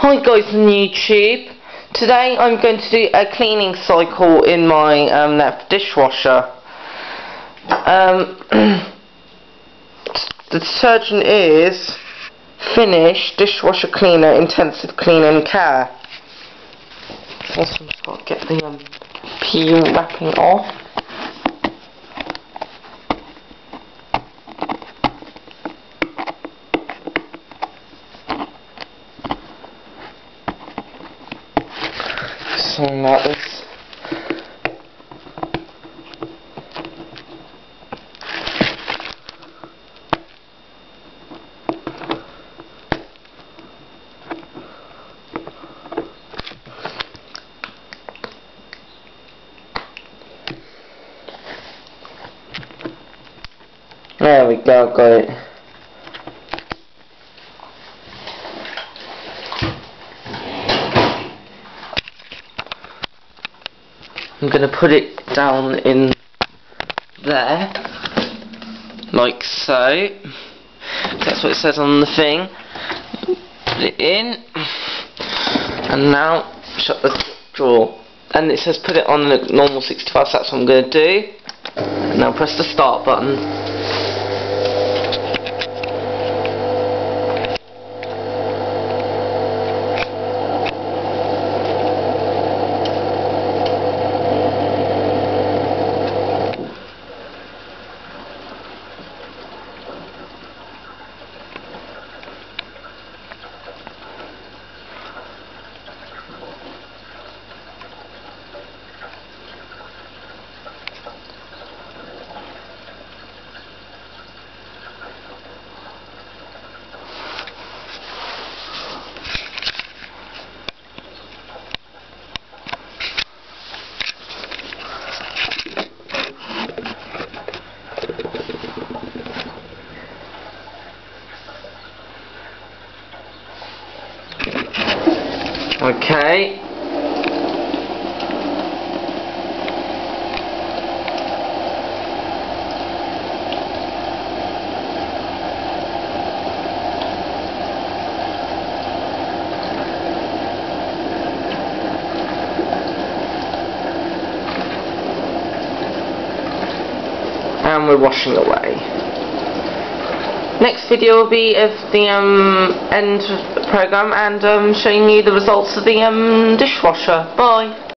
Hi guys on YouTube. Today I'm going to do a cleaning cycle in my Neff dishwasher. The detergent is Finish Dishwasher Cleaner Intensive Clean and Care. First I'm just got to get the peel wrapping off. Something like this. There we go, got it. I'm going to put it down in there, like so. That's what it says on the thing. Put it in, and now shut the drawer. And it says put it on the normal 65, so that's what I'm going to do. And now press the start button. Okay. And we're washing away. Next video will be of the end program and showing you the results of the dishwasher. Bye.